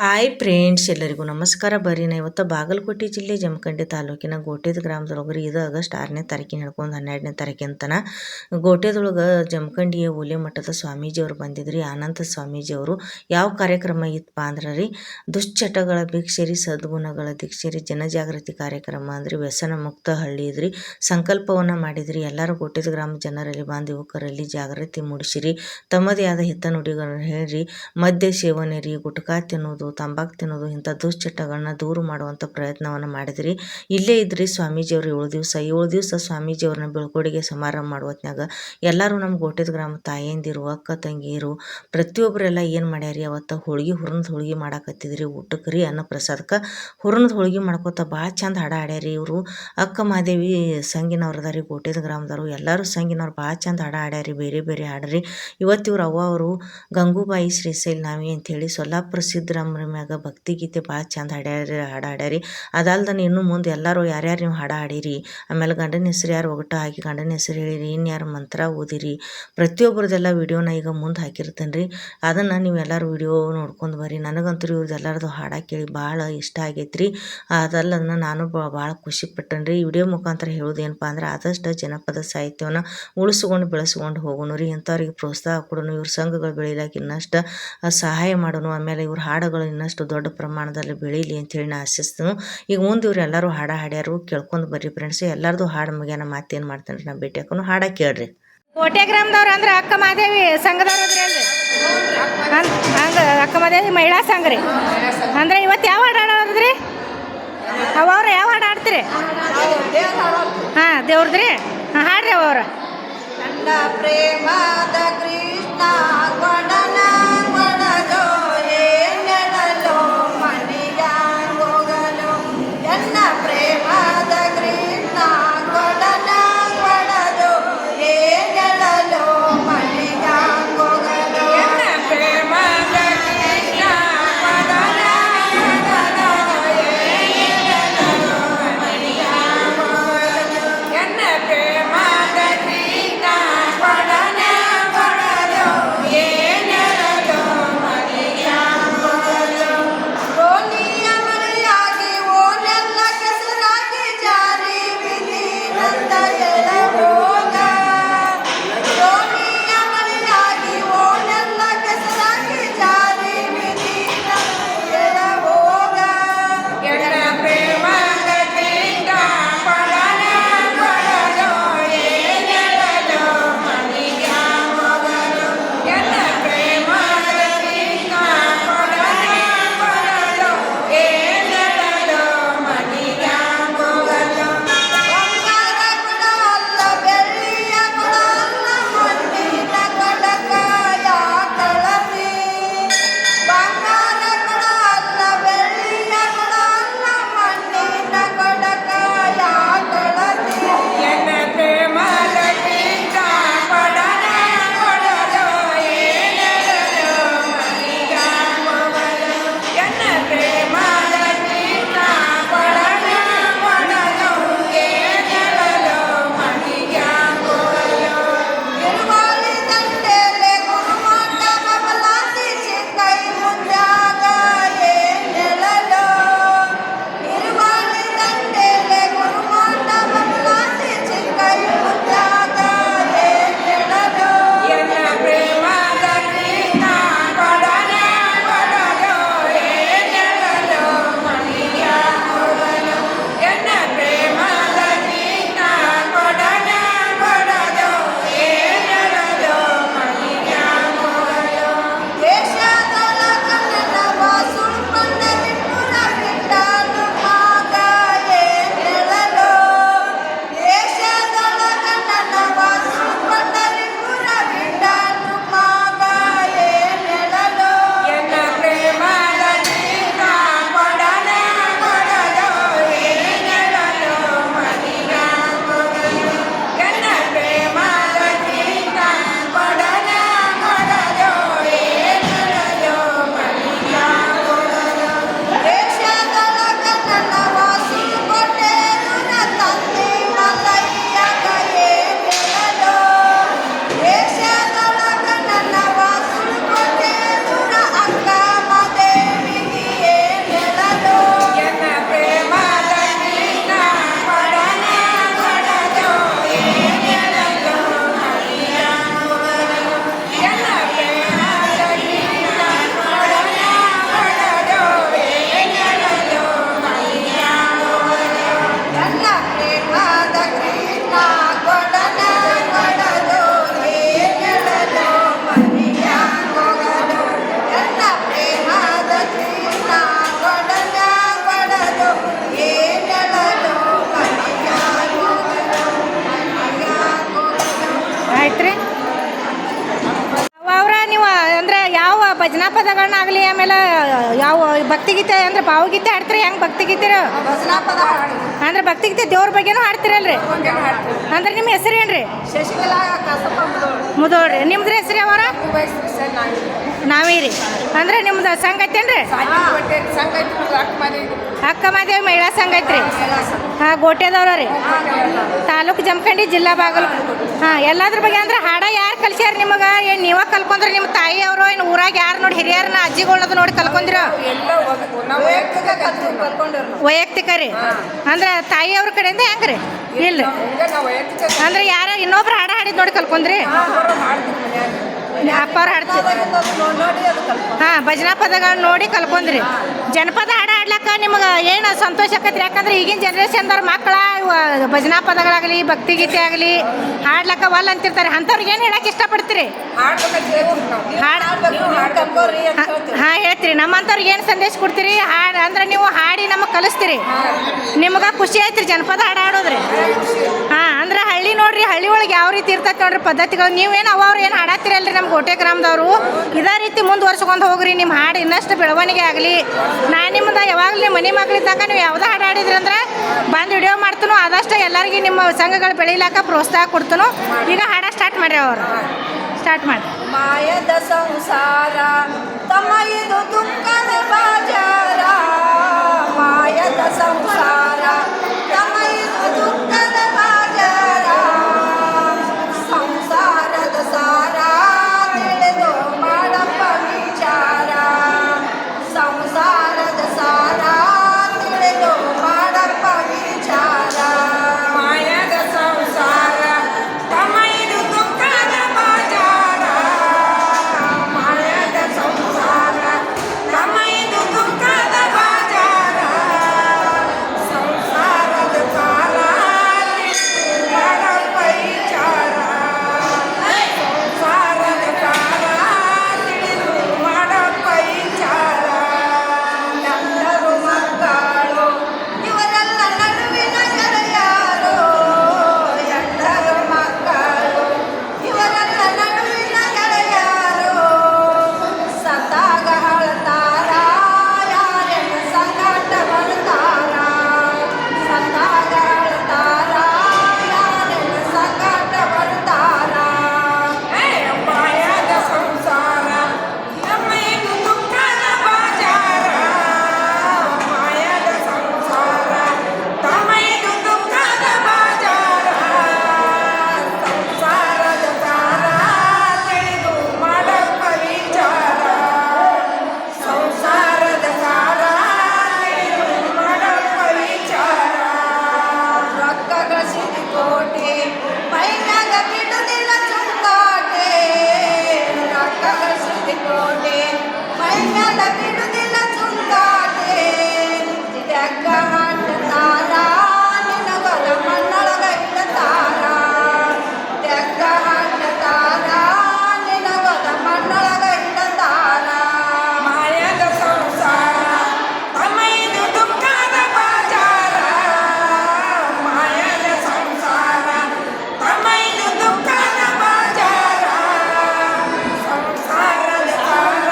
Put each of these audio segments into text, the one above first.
Hi friends, ಎಲ್ಲರಿಗೂ ನಮಸ್ಕಾರ. ಬರ್ರಿ ನಾ ಇವತ್ತು ಬಾಗಲಕೋಟೆ ಜಿಲ್ಲೆ ಜಮಖಂಡಿ ತಾಲೂಕಿನ ಗೋಟೆದ ಗ್ರಾಮದೊಳಗೆ ಇದು ಆಗಸ್ಟ್ 6ನೇ ತಾರೀಕಿನ ಹಿಡ್ಕೊಂಡು 12ನೇ ತಾರೀಕಿನ ತನಕ ಗೋಟೆದೊಳಗೆ ಜಮಖಂಡಿಯ ಓಲೆ ಮಠದ ಸ್ವಾಮೀಜಿಯವರು ಬಂದಿದ್ರಿ. ಆನಂದ ಸ್ವಾಮೀಜಿಯವರು ಯಾವ ಕಾರ್ಯಕ್ರಮ ಇತ್ತಪ್ಪ ಅಂದ್ರೆ ರೀ, ದುಶ್ಚಟಗಳ ಭಿಕ್ಷರಿ ಸದ್ಗುಣಗಳ ದೀಕ್ಷರಿ ಜನಜಾಗೃತಿ ಕಾರ್ಯಕ್ರಮ ಅಂದ್ರೆ ವ್ಯಸನ ಮುಕ್ತ ಹಳ್ಳಿ ಇದ್ರಿ. ಸಂಕಲ್ಪವನ್ನು ಮಾಡಿದ್ರಿ. ಎಲ್ಲರೂ ಗೋಟೆದ ಗ್ರಾಮ ಜನರಲ್ಲಿ ಬಂದು ಯುವಕರಲ್ಲಿ ಜಾಗೃತಿ ಮೂಡಿಸಿರಿ. ತಮ್ಮದೇ ಆದ ಹಿತ ನುಡಿಗಳನ್ನು ಹೇಳ್ರಿ. ಮದ್ಯ ಸೇವನೆ ರೀ, ಗುಟ್ಕಾ ತಿನ್ನೋದು, ತಂಬಾಕು ತಿನ್ನೋದು, ಇಂಥ ದುಶ್ಚಟಗಳನ್ನ ದೂರ ಮಾಡುವಂಥ ಪ್ರಯತ್ನವನ್ನು ಮಾಡಿದ್ರಿ. ಇಲ್ಲೇ ಇದ್ರಿ ಸ್ವಾಮೀಜಿಯವರು 7 ದಿವಸ ಸ್ವಾಮೀಜಿಯವ್ರನ್ನ ಬೀಳ್ಕೊಡುಗೆ ಸಮಾರಂಭ ಮಾಡುವತ್ನಾಗ ಎಲ್ಲರೂ ನಮ್ಮ ಗೋಟೆದ ಗ್ರಾಮ ತಾಯಂದಿರು, ಅಕ್ಕ ತಂಗಿಯರು ಪ್ರತಿಯೊಬ್ಬರೆಲ್ಲ ಏನು ಮಾಡ್ಯಾರಿ, ಅವತ್ತು ಹುರ್ನದ ಹೋಳಿಗೆ ಮಾಡಾಕತ್ತಿದ್ರಿ. ಊಟಕ್ಕೆ ರೀ ಅನ್ನ ಪ್ರಸಾದಕ್ಕೆ ಹುರ್ನದ ಹೋಳಿಗೆ ಮಾಡ್ಕೋತ ಭಾಳ ಚಂದ ಹಾಡ ಹಾಡ್ಯಾರಿ. ಇವರು ಅಕ್ಕ ಮಾದೇವಿ ಸಂಗಿನವ್ರದಾರಿ, ಗೋಟೆದ ಗ್ರಾಮದವರು ಎಲ್ಲರೂ ಸಂಗಿನವ್ರು ಭಾಳ ಚಂದ ಹಾಡ ಹಾಡ್ಯಾರಿ. ಬೇರೆ ಬೇರೆ ಹಾಡ್ರಿ. ಇವತ್ತು ಇವ್ರ ಅವ್ವ ಅವರು ಗಂಗೂಬಾಯಿ ಶ್ರೀಶೈಲ್ ನಾವಿ ಅಂಥೇಳಿ ಸೊಲ್ಲಾಪುರ ಸಿದ್ದರಾಮರ ಮ್ಯಾಗ ಭಕ್ತಿಗೀತೆ ಭಾಳ ಚಂದ ಹಾಡ ಹಾಡ್ಯಾರಿ. ಅದಲ್ದನ ಇನ್ನು ಮುಂದೆ ಎಲ್ಲರೂ ಯಾರ್ಯಾರು ನೀವು ಹಾಡ ಹಾಡಿರಿ, ಆಮೇಲೆ ಗಂಡನ ಹೆಸರು ಯಾರು ಒಗಟ ಹಾಕಿ ಗಂಡನ ಹೆಸರು ಹೇಳಿರಿ, ಇನ್ಯಾರು ಮಂತ್ರ ಓದಿರಿ, ಪ್ರತಿಯೊಬ್ಬರದೆಲ್ಲ ವಿಡಿಯೋನ ಈಗ ಮುಂದೆ ಹಾಕಿರ್ತೇನೆ ರೀ. ಅದನ್ನು ನೀವು ಎಲ್ಲರೂ ವಿಡಿಯೋ ನೋಡ್ಕೊಂಡು ಬರ್ರಿ. ನನಗಂತೂ ಇವ್ರದ್ದು ಎಲ್ಲರದು ಹಾಡ ಕೇಳಿ ಭಾಳ ಇಷ್ಟ ಆಗೈತ್ರಿ. ಅದಲ್ಲದನ್ನ ನಾನು ಭಾಳ ಖುಷಿ ಪಟ್ಟೇನೆ ರೀ. ಈ ವಿಡಿಯೋ ಮುಖಾಂತರ ಹೇಳೋದೇನಪ್ಪ ಅಂದ್ರೆ ಆದಷ್ಟು ಜನಪದ ಸಾಹಿತ್ಯವನ್ನು ಉಳಿಸ್ಕೊಂಡು ಬೆಳೆಸ್ಕೊಂಡು ಹೋಗೋಣ ರೀ. ಇಂಥವ್ರಿಗೆ ಪ್ರೋತ್ಸಾಹ ಕೊಡೋಣ, ಇವ್ರ ಸಂಘಗಳು ಬೆಳಿಲಾಕ ಇನ್ನಷ್ಟು ಸಹಾಯ ಮಾಡೋಣ. ಆಮೇಲೆ ಇವ್ರ ಹಾಡುಗಳು ಇನ್ನಷ್ಟು ದೊಡ್ಡ ಪ್ರಮಾಣದಲ್ಲಿ ಬೆಳೀಲಿ ಅಂಥೇಳಿ ನಾ ಆಶಿಸ್ತೇನೆ. ಈಗ ಮುಂದೆ ಇವ್ರು ಎಲ್ಲರೂ ಹಾಡ ಹಾಡ್ಯಾರು, ಕೇಳ್ಕೊಂಡು ಬರ್ರಿ ಫ್ರೆಂಡ್ಸ್. ಎಲ್ಲರದು ಹಾಡು ಮುಗಿಯಾನ ಮಾತೇನು ಮಾಡ್ತೇನೆ ನಾ ಭೇಟಿ ಹಾಕೋನು. ಹಾಡ ಕೇಳ್ರಿ. ಕೋಟೆ ಗ್ರಾಮದವ್ರು ಅಂದ್ರೆ ಅಕ್ಕ ಮಾದೇವಿ ಸಂಘದವ್ರು ಅದ್ರಿ ಹಂಗೆ ಅಕ್ಕ ಮಾದೇವಿ ಮಹಿಳಾ ಸಂಘ ರೀ. ಅಂದ್ರೆ ಇವತ್ತು ಯಾವ ಹಾಡು ಹಾಡೋದ್ರಿ? ಅವ್ರು ಯಾವ ಹಾಡು ಹಾಡ್ತೀರಿ? ಹಾಂ, ದೇವ್ರದ್ರಿ. ಹಾಂ, ಹಾಡ್ರಿ ಅವ್ರು. ನನ್ನ ಪ್ರೇಮದ ಕೃಷ್ಣ ಕೊಡಲ ಕೊಡಲು ಏನೆಡಲು ಮನೆಯ ಹೋಗಲು. ನನ್ನ ಪ್ರೇಮದ ಕೃಷ್ಣ ಕೊಡಲ ಕೊಡಲು ಏನೆಡಲು ಮನೆಯ ಹೋಗಲು. ನನ್ನ ಪ್ರೇಮದ ಕೃಷ್ಣ ಕೊಡಲ ಕೊಡಲು ಏನೆಡಲು ಮನೆಯ ಹೋಗಲು. ನನ್ನ ಪ್ರೇಮದ ಕೃಷ್ಣ ಕೊಡಲ ಕೊಡಲು ಏನೆಡಲು ಭಜನಾ ಪದಗಳನ್ನಾಗಲಿ ಆಮೇಲೆ ಯಾವ ಭಕ್ತಿಗೀತೆ ಅಂದ್ರೆ ಭಾವಗೀತೆ ಹಾಡ್ತೀರಿ ಹೆಂಗೆ ಭಕ್ತಿಗೀತೆ ಭಜನಾ ಪದ ಹಾಡ್ತೀವಿ. ಅಂದ್ರೆ ಭಕ್ತಿಗೀತೆ ದೇವ್ರ ಬಗ್ಗೆನೂ ಹಾಡ್ತಿರಲ್ರಿ ಅಂದ್ರೆ ನಿಮ್ಮ ಹೆಸರು ಏನ್ರಿ ಶಶಿಕಲಾ ಕಾಸಪ್ಪ ಮುದೋಳ್ರಿ ನಿಮ್ದ್ರ ಹೆಸರು ಯಾವಾರ ನಾವೀರಿ ಅಂದ್ರೆ ನಿಮ್ದು ಸಂಘ ಐತೇನ್ರಿ ಅಕ್ಕ ಮಾದೇವಿ ಮಹಿಳಾ ಸಂಘ ಐತ್ರಿ ಹಾಂ ಗೋಟೆದವ್ರ ರೀ ತಾಲೂಕು ಜಮಖಂಡಿ ಜಿಲ್ಲಾ ಬಾಗಲಕೋಟೆ ಹಾಂ ಎಲ್ಲದ್ರ ಬಗ್ಗೆ ಅಂದ್ರೆ ಹಾಡ ಯಾರು ಕಲ್ಸ್ಯಾರ ನಿಮಗೆ ಏನು ನೀವ ಕಲ್ಕೊಂಡ್ರೆ ನಿಮ್ಮ ತಾಯಿಯವರು ಏನು ಊರಾಗ ಯಾರು ನೋಡಿ ಹಿರಿಯರನ್ನ ಅಜ್ಜಿಗಳನ್ನದು ನೋಡಿ ಕಲ್ಕೊಂಡಿರೋ ವೈಯಕ್ತಿಕ ರೀ ಅಂದ್ರೆ ತಾಯಿಯವ್ರ ಕಡೆಯಿಂದ ಹೆಂಗ್ರಿ ಇಲ್ಲ ಅಂದ್ರೆ ಯಾರು ಇನ್ನೊಬ್ರು ಹಾಡ ಹಾಡಿದ್ ನೋಡಿ ಕಲ್ಕೊಂಡ್ರಿ ಅಪ್ಪ ಅವ್ರು ಹಾಡ್ತೀವಿ ಹಾಂ ಭಜನಾ ಪದಗಳನ್ನ ನೋಡಿ ಕಲ್ಕೊಂಡ್ರಿ ಜನಪದ ಹಾಡು ಹಾಡ್ಲಕ್ಕ ನಿಮಗೆ ಏನು ಸಂತೋಷ ಆಕತ್ರಿ ಯಾಕಂದ್ರೆ ಈಗಿನ ಜನ್ರೇಷನ್ದವ್ರ ಮಕ್ಕಳ ಭಜನಾ ಪದಗಳಾಗಲಿ ಭಕ್ತಿಗೀತೆ ಆಗಲಿ ಹಾಡ್ಲಕ್ಕ ವಲ್ ಅಂತಿರ್ತಾರೆ ಅಂಥವ್ರಿಗೆ ಏನು ಹೇಳಕ್ಕೆ ಇಷ್ಟಪಡ್ತೀರಿ ಹಾಂ ಹೇಳ್ತೀರಿ ನಮ್ಮಂಥವ್ರಿಗೆ ಏನು ಸಂದೇಶ ಕೊಡ್ತೀರಿ ಹಾಡು ಅಂದ್ರೆ ನೀವು ಹಾಡಿ ನಮಗೆ ಕಲಿಸ್ತೀರಿ ನಿಮ್ಗೆ ಖುಷಿ ಆಯ್ತು ರೀ ಜನಪದ ಹಾಡು ಹಾಡೋದ್ರಿ ಹಾಂ ಅಂದ್ರೆ ಹಳ್ಳಿ ನೋಡ್ರಿ ಹಳ್ಳಿ ಒಳಗೆ ಯಾವ ರೀತಿ ಇರ್ತೈತೆ ನೋಡ್ರಿ ಪದ್ಧತಿಗಳು ನೀವೇನು ಅವ್ರು ಏನು ಹಾಡಾತಿರಲ್ರಿ ನಮ್ಮ ಗೋಟೆ ಗ್ರಾಮದವರು ಇದೇ ರೀತಿ ಮುಂದುವರ್ಸ್ಕೊಂಡು ಹೋಗ್ರಿ ನಿಮ್ಮ ಹಾಡು ಇನ್ನಷ್ಟು ಬೆಳವಣಿಗೆ ಆಗಲಿ ನಾನು ನಿಮ್ಮದು ಯಾವಾಗಲೂ ನಿಮ್ಮ ಮನೆ ಮಗಳಿದ್ದಾಗ ನೀವು ಯಾವುದೇ ಹಾಡು ಹಾಡಿದ್ರಿ ಅಂದ್ರೆ ಬಂದು ವಿಡಿಯೋ ಮಾಡ್ತನೋ ಆದಷ್ಟು ಎಲ್ಲರಿಗೂ ನಿಮ್ಮ ಸಂಘಗಳು ಬೆಳೀಲಾಕ ಪ್ರೋತ್ಸಾಹ ಕೊಡ್ತನೋ ಈಗ ಹಾಡ ಸ್ಟಾರ್ಟ್ ಮಾಡ್ರಿ ಅವರು ಸ್ಟಾರ್ಟ್ ಮಾಡಿ ಮಾಯದ ಸಂಸಾರ ತಮ್ಮ ಇದು ದುಃಖದ ಬಾಜಾರ ಮಾಯದ ಸಂಸಾರ ತಮ್ಮ ಇದು ದುಃಖದ ಬಾಜಾರ ಸಂಸಾರದ ಸಾರ ತಿಳಿದು ಮಾಡಪ್ಪ ವಿಚಾರ ಸಂಸಾರದ ಸಾರ ತಿಳಿದು ಮಾಡಪ್ಪ ವಿಚಾರ ಮಾಯದ ಸಂಸಾರ ತಮ್ಮ ಇದು ದುಃಖದ ಬಾಜಾರ ಮಾಯದ ಸಂಸಾರ ತಮ್ಮ ಇದು ದುಃಖದ ಬಾಜಾರ ಸಂಸಾರದ ಸಾರ ತಿಳಿದು ಮಾಡಪ್ಪ ವಿಚಾರ ಸಂಸಾರದ ಸಾರ ತಿಳಿದು ಮಾಡಪ್ಪ ವಿಚಾರ ಎಲ್ಲರೂ ಮಕ್ಕಳು ಇವರೆಲ್ಲ ನಡುವಿನ ಗೆಳೆಯರು ಎಲ್ಲರೂ ಮಕ್ಕಳು ಇವರೆಲ್ಲ ನಡುವಿನ ಗೆಳೆಯರು ಸತ್ತಾಗ ಅಳ್ತಾರ ಯಾರೆಲ್ಲ ಸಂಕಟ ಬರ್ತಾರ ಸತ್ತಾಗ ಅಳ್ತಾರ ಯಾರೆಲ್ಲ ಸಂಕಟ ಬರ್ತಾರ ಮಾಯದ ಸಂಸಾರ ನಮ್ಮ ಇದು ದುಃಖದ ಬಾಜಾರ ಮಾಯದ ಸಂಸಾರ ತಮ್ಮ ಇದು ದುಃಖದ ಬಾಜಾರ ಸಂಸಾರದ ಸಾರ ತಿಳಿದು ಮಾಡಪ್ಪ ವಿಚಾರ ಸಂಸಾರದ ಸಾರ ತಿಳಿದು ಮಾಡಪ್ಪ ವಿಚಾರ ರೊಕ್ಕಗಳ ಸಿರಿಕೋಟೆ ಮೈನಾಗ ಬಿಡುದಿಲ್ಲ ಚುಕ್ಕಾಟೆ ರೊಕ್ಕಗಳ ಸಿರಿಕೋಟೆ ಮೈನಾಗ ಬಿಡುದಿಲ್ಲ ಚುಕ್ಕಾಟೆ ತೆಗ್ಗ ಹಾಡ್ತಾರ ನಿನಗದ ಮಣ್ಣೊಳಗ ಇಡ್ತಾರ ತೆಗ್ಗ ಹಾಡ್ತಾರ ನಿನಗದ ಮಣ್ಣೊಳಗ ಇಡ್ತಾರ ಮಾಯದ ಸಂಸಾರ ತಮ್ಮ ಇದು ದುಃಖದ ಬಾಜಾರ ಮಾಯದ ಸಂಸಾರ ತಮ್ಮ ಇದು ದುಃಖದ ಬಾಜಾರ ಸಂಸಾರದ ಸಾರ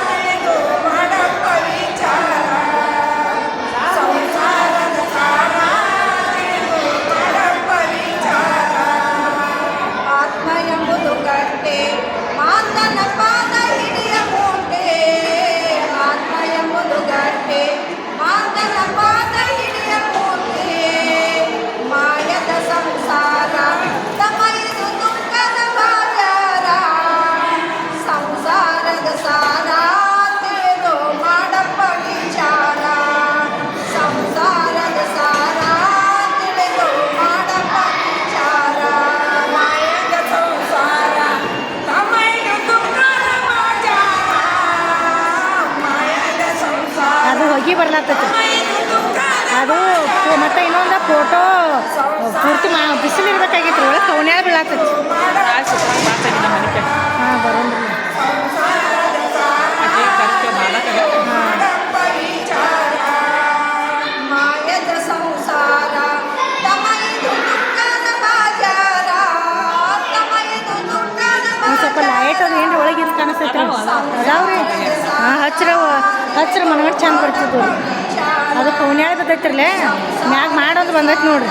ತಿಳಿದು ಮಾಡಪ್ಪ ವಿಚಾರ ಸಂಸಾರದ ಸಾರ ತಿಳಿದು ಮಾಡಪ್ಪ ವಿಚಾರ ಆತ್ಮ ಎಂಬುದು ಗಟ್ಟೆ ಮಾತನ ಪಾದ ಹಿಡಿಯ ಮೂಟೆ ಆತ್ಮ ಎಂಬುದು ಗಟ್ಟೆ ಮಾತನ ಪಾದ ಹಿಡಿಯ ಮೂಟೆ ಮಾಯದ ಸಂಸಾರ ತಮ್ಮ ಇದು ದುಃಖದ ಬಾಜಾರ ಸಂಸಾರದ ಸಾರ ತಿಳಿದು ಮಾಡಪ್ಪ ವಿಚಾರ ಸಂಸಾರದ ಸಾರ ತಿಳಿದು ಮಾಡಪ್ಪ ವಿಚಾರ ಮಾಯದ ಸಂಸಾರ ತಮ್ಮ ಇದು ದುಃಖದ ಬಾಜಾರ ಮಾಯದ ಸಂಸಾರ ಅದು ಹೋಗಿ ಬರ್ಲಾತೈತಿ ತಮ್ಮ ಇದು ದುಃಖದ ಅದು ಮತ್ತೆ ಇನ್ನೊಂದು ಫೋಟೋ ಪೂರ್ತಿ ಬಿಸಿಲು ಇರ್ಬೇಕಾಗಿತ್ತು ಒಳಗೆ ಕವನ್ಯಾಗ ಬೀಳಾತೈತಿ ಹಾಂ ಬರೋಂಗಿಲ್ಲ ಮಾಡಪ್ಪ ವಿಚಾರ ಮಾಯದ ಸಂಸಾರ ತಮ್ಮ ಇದು ದುಃಖದ ಬಾಜಾರ ತಮ್ಮ ಇದು ದುಃಖದ ಒಂದು ಸ್ವಲ್ಪ ಲೈಟ್ ಅದು ಏನು ಒಳಗೆ ಕಾಣಿಸ್ತೈತಿ ಸಂಸಾರದ ಅದಾವ್ರಿ ಹಾಂ ಹಚ್ರ ಮನಗಟ್ಟು ಚಂದ ಬರ್ತಿದ್ವು ಅದು ಪೌನ್ಯಾಳ ಬರ್ತೈತಿರ್ಲೆ ಮ್ಯಾಗ ಮಾಡೋದು ಬಂದೈತಿ ನೋಡ್ರಿ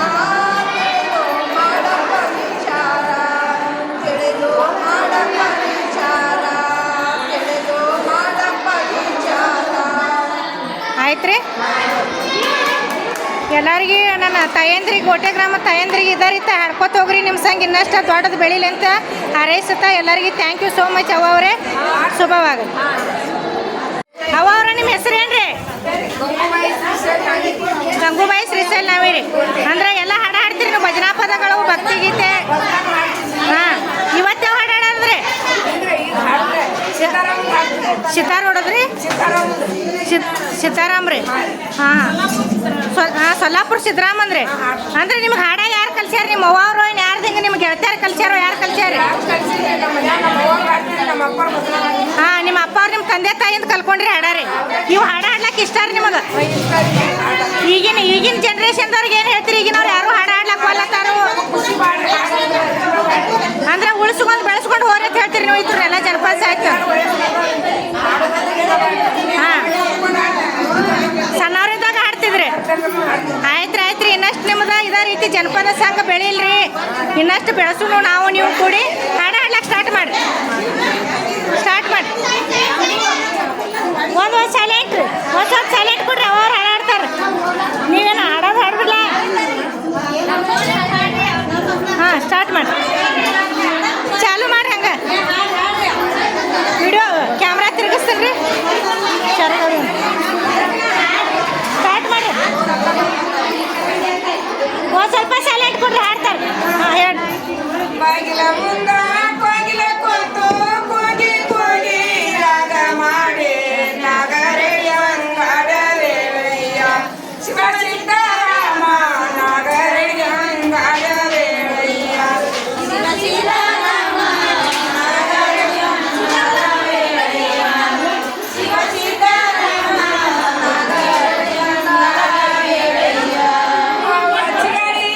ಆಯ್ತು ರೀ ಎಲ್ಲರಿಗೆ ನನ್ನ ತಾಯಂದ್ರಿಗೆ ಗೋಟೆ ಗ್ರಾಮ ತಾಯಂದ್ರಿಗೆ ಇದಾರಿತ್ತ ಹಾಡ್ಕೊತ ಹೋಗ್ರಿ ನಿಮ್ಮ ಸಂಗ ಇನ್ನಷ್ಟು ದೊಡ್ಡದು ಬೆಳೀಲಿ ಅಂತ ಹಾರೈಸುತ್ತಾ ಎಲ್ಲರಿಗೆ ಥ್ಯಾಂಕ್ ಯು ಸೋ ಮಚ್ ಅವ್ವ ಅವರೇ ಶುಭವಾಗಲಿ ಅವ್ವ ಅವ್ರ ನಿಮ್ಮ ಹೆಸರು ಏನ್ರಿ ಗಂಗೂಬಾಯಿ ಶ್ರೀಶೈಲ್ ನಾವೇರಿ ಅಂದ್ರೆ ಎಲ್ಲ ಹಾಡು ಹಾಡ್ತೀರಿ ನೀವು ಭಜನಾ ಪದಗಳು ಭಕ್ತಿಗೀತೆ ಹಾಂ ಇವತ್ತು ಯಾವ ಹಾಡು ಹಾಡೋದ್ರಿ ಸಿತಾರ್ ಹೊಡೋದ್ರಿ ಸಿತಾರಾಮ್ ರೀ ಹಾಂ ಸೊಲ್ಲಾಪುರ ಸಿದ್ದರಾಮ ಅಂದ್ರಿ ಅಂದ್ರೆ ನಿಮ್ಗೆ ಹಾಡ ಯಾರು ಕಲ್ಸ್ಯಾರ ನಿಮ್ಮ ಅವ್ವ ಅವರು ಏನು ಯಾರ್ದು ಹಿಂಗೆ ನಿಮ್ಗೆ ಗೆಳತಿಯಾರು ಕಲ್ಸ್ಯಾರೋ ಯಾರು ಕಲ್ಸ್ಯಾರ ಹಾಂ ನಿಮ್ಮ ಅಪ್ಪ ಅವ್ರು ನಿಮ್ಮ ತಂದೆ ತಾಯಿಯಿಂದ ಕಲ್ಕೊಂಡ್ರಿ ಹಾಡಾರಿ ಇವು ಹಾಡ ಹಾಡ್ಲಕ್ಕೆ ಇಷ್ಟ ರೀ ನಿಮಗೆ ಈಗಿನ ಜನ್ರೇಷನ್ದವ್ರಿಗೆ ಏನು ಹೇಳ್ತೀರಿ ಈಗಿನವ್ರು ಯಾರು ಹಾಡ ಹಾಡ್ಲಕ್ಕೆ ಹೋಗ್ಲತ್ತಾರು ಅಂದ್ರೆ ಉಳಿಸ್ಕೊಂಡು ಬೆಳೆಸ್ಕೊಂಡು ಹೋರಿ ಅಂತ ಹೇಳ್ತೀರಿ ನೀವು ಇದ್ರ ಎಲ್ಲ ಜನಪದ ಸಾಹಿತ್ಯ ಹಾಂ ಸಣ್ಣವ್ರಿದ್ದಾಗ ಹಾಡ್ತಿದ್ರಿ ಆಯ್ತು ರೀ ಇನ್ನಷ್ಟು ನಿಮ್ದು ಇದೇ ರೀತಿ ಜನಪದ ಸಂಘ ಬೆಳೀಲ್ರಿ ಇನ್ನಷ್ಟು ಬೆಳೆಸೋಣ ನಾವು ನೀವು ಕೂಡಿ ಹಾಡ ಹಾಡ್ಲಕ್ಕೆ ಸ್ಟಾರ್ಟ್ ಮಾಡಿ ಒಂದು ಸೈಲೆಂಟ್ ರೀ ಒಂದು ಸೈಲೆಂಟ್ ಕೊಡ್ರಿ ಅವ್ರು ಹಾಡಾಡ್ತಾರೆ ನೀವೇನು ಹಾಡೋದು ಹಾಡ್ಬಿಡ್ಲ ಹಾಂ ಸ್ಟಾರ್ಟ್ ಮಾಡಿ ಚಾಲು ಮಾಡಿ ಹಂಗೆ ವಿಡಿಯೋ ಕ್ಯಾಮ್ರಾ ತಿರುಗಿಸ್ತೀನಿ ರೀ ಸ್ಟಾರ್ಟ್ ಮಾಡಿ ಒಂದು ಸ್ವಲ್ಪ ಸೈಲೆಂಟ್ ಕೊಡ್ರಿ ಹಾಡ್ತಾರೆ ಹಾಂ ಹೇಳಿ ಬಾಗಿಲ ಮುಂದ ಕೋಗಿಲ ಕೂತು ಕೂಗಿ ಕೂಗಿ ರಾಗ ಮಾಡಿ ನಾಗರೆಯಂಗಾಡವೇಳಯ್ಯ ಶಿವ ಸಿದ್ದರಾಮ ನಾಗರೆಯಂಗಾಡವೇಳಯ್ಯ ಶಿವ ಸಿದ್ದರಾಮ ನಾಗರೆಯಂಗಾಡವೇಳಯ್ಯ ಶಿವ ಸಿದ್ದರಾಮ ನಾಗರೆಯಂಗಾಡವೇಳಯ್ಯ ವಚಗಡಿ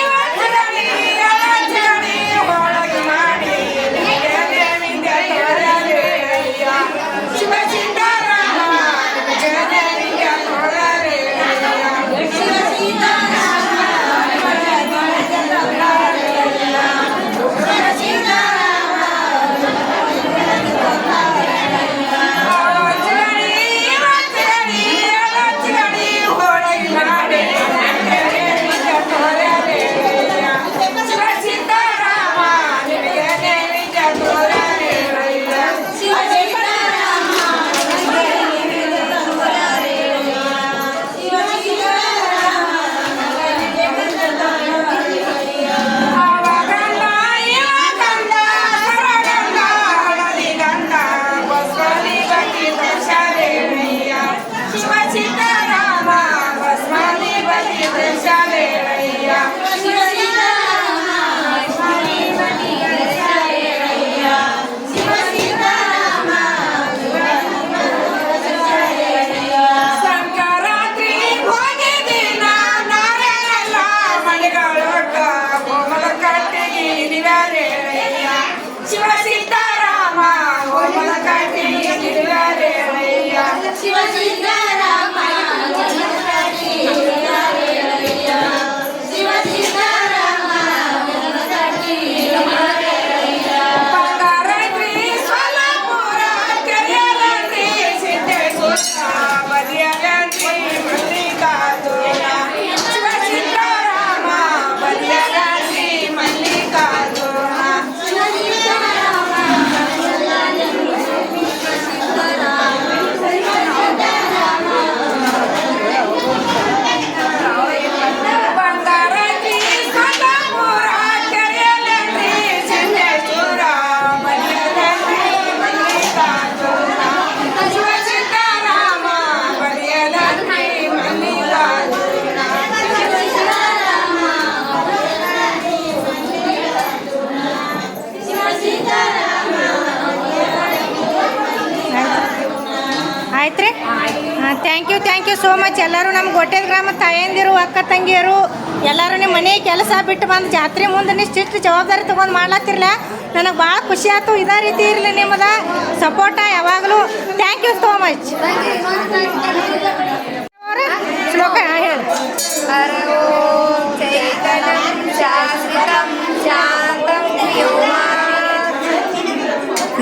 ವಚಗಡಿ ಅಲಚಗಡಿ ಹೊಳಗಿ ಮಾಡಿ ನಿಜದೇವಿಂದ ತೋರವೇಳಯ್ಯ ಶಿವ ಸಿದ್ದರಾಮ ನಿಜದೇವಿಂದ ತೋರವೇಳಯ್ಯ ಶಿವ ಸಿದ್ದರಾಮ ವಚಗಡಿ ವಚಗಡಿ ಅಲಚಗಡಿ ಹೊಳಗಿ ಮಾಡಿ ನಿಜದೇವಿಂದ ತೋರವೇಳಯ್ಯ ಶಿವ ಸಿದ್ದರಾಮ ನಿಜದೇವಿಂದ ತೋರವೇಳಯ್ಯ ಶಿವ ಸಿದ್ದರಾಮ ಅವಗಂಡ ಇವಗಂಡ ಸರಗಂಡ ಹಳದಿಗಂಡ ಬಸವನಿ ಬಗೆ ದರ್ಶವೇಳಯ್ಯ ಶಿವ ಸಿದ್ದರಾಮ ಬಸವನಿ ಬಗೆ ದರ್ಶವೇಳಯ್ಯ ಶಿವ ಸಿದ್ದರಾಮ ಬಸವನಿ ಬಗೆ ದರ್ಶವೇಳಯ್ಯ ಶಿವ ಸಿದ್ದರಾಮ ಸಂಕ್ರಾಂತಿ ಭೋಗಿ ದಿನ ನಾರೆಲ್ಲ ಮನೆಗಳೊಟ್ಟ ಕೋಮಲ ಕಟ್ಟಿಗೆ ನಿವಾರೇಳಯ್ಯ ಶಿವ ಸಿದ್ದರಾಮ ಕೋಮಲ ಕಟ್ಟಿಗೆ ನಿವಾರೇಳಯ್ಯ ಶಿವ ಸಿದ್ದರಾಮ ಕೋಮಲ ಕಟ್ಟಿಗೆ ನಿವಾರೇಳಯ್ಯ ಶಿವ ಸಿದ್ದರಾಮ ಕೋಮಲ ಕಟ್ಟಿಗೆ ನಿವಾರೇಳಯ್ಯ ಬಂಗಾರಟ್ರಿ ಸೊಲ್ಲಾಪುರ ಕೆರೆಯಲಟ್ರಿ ಸಿದ್ದೇಶ್ವರ ಬದಿಯಲಟ್ರಿ ಮಲ್ಲಿಕಾರ್ಜುನ ಶಿವ ಸಿದ್ದರಾಮ ಬದಿಯಲಟ್ರಿ ಮಲ್ಲಿಕಾರ್ಜುನ ಶಿವ ಸಿದ್ದರಾಮ ಬಂಗಾರಟ್ರಿ ಸೊಲ್ಲಾಪುರ ಕೆರೆಯಲಟ್ರಿ ಸಿದ್ದೇಶ್ವರ ಬದಿಯಲಟ್ರಿ ಮಲ್ಲಿಕಾರ್ಜುನ ಶಿವ ಸಿದ್ದರಾಮ ಬದಿಯಲಟ್ರಿ ಮಲ್ಲಿಕಾರ್ಜುನ ಶಿವ ಸಿದ್ದರಾಮ ಶಿವ ಸಿದ್ದರಾಮ ಆಯ್ತು ರೀ ಹಾಂ ಥ್ಯಾಂಕ್ ಯು ಸೋ ಮಚ್ ಎಲ್ಲರೂ ನಮ್ಮ ಗೋಟೆ ಗ್ರಾಮ ತಾಯಂದಿರು ಅಕ್ಕ ತಂಗಿಯರು ಎಲ್ಲರೂ ನಿಮ್ಮ ಮನೆ ಕೆಲಸ ಬಿಟ್ಟು ಬಂದು ಜಾತ್ರೆ ಮುಂದೆ ನಿಷ್ಟಿಷ್ಟು ಜವಾಬ್ದಾರಿ ತೊಗೊಂಡು ಮಾಡ್ಲತ್ತಿರಲ್ಲ ನನಗೆ ಭಾಳ ಖುಷಿ ಆಯ್ತು. ಇದೇ ರೀತಿ ಇರಲಿ ನಿಮ್ಮದ ಸಪೋರ್ಟ ಯಾವಾಗಲೂ. Thank you so much. ಶ್ಲೋಕ ಹೇಳಿ.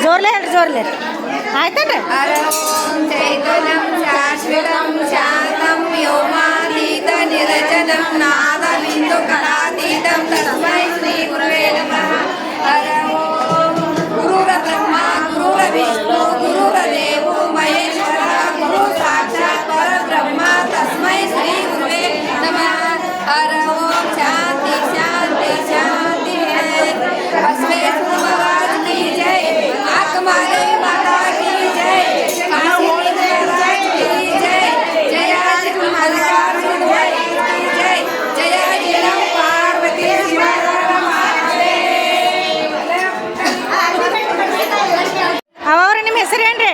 ಜೋರ್ಲೆ ಹೇಳ್ರಿ, ಜೋರ್ಲೆ ಆಯ್ತೇನ್ರಿ. ಚೈತನ್ಯಂ ಶಾಶ್ವತಂ ಶಾಂತಂ ವ್ಯೋಮಾತೀತ ನಿರಜನಂ ನಾದಬಿಂದು ಕಲಾತೀತಂ ತಸ್ಮೈ ಶ್ರೀ ಗುರವೇ ನಮಃ. ಹರ ಓಂ ಗುರುರ್ಬ್ರಹ್ಮ ಗುರುರ್ವಿಷ್ಣು ಗುರುರ್ದೇವೋ ಮಹೇಶ್ವರ ಗುರು ಸಾಕ್ಷಾತ್ ಪರಬ್ರಹ್ಮ ತಸ್ಮೈ ಶ್ರೀ ಗುರವೇ ನಮಃ. ಹರ ಓಂ ಶಾಂತಿ ಶಾಂತಿ ಶಾಂತಿ ಬಸವೇಶ್ವರ ಭಗವಾನ್ ಕಿ ಜೈ. ಆತ್ಮಾಲೇ ಮಾತಾ ಕಿ ಜೈ. ಕಾಶಿ ವಿಶ್ವನಾಥ ಕಿ ಜೈ. ಜಯ ಮಲ್ಲಿಕಾರ್ಜುನ ಜೈ ಕಿ ಜೈ. ಜಯ ಜಯ ಪಾರ್ವತಿ ಶಿವ ಹರ ಮಹಾದೇವ. ಅವವ್ರ ನಿಮ್ಮ ಹೆಸರೇನ್ರಿ?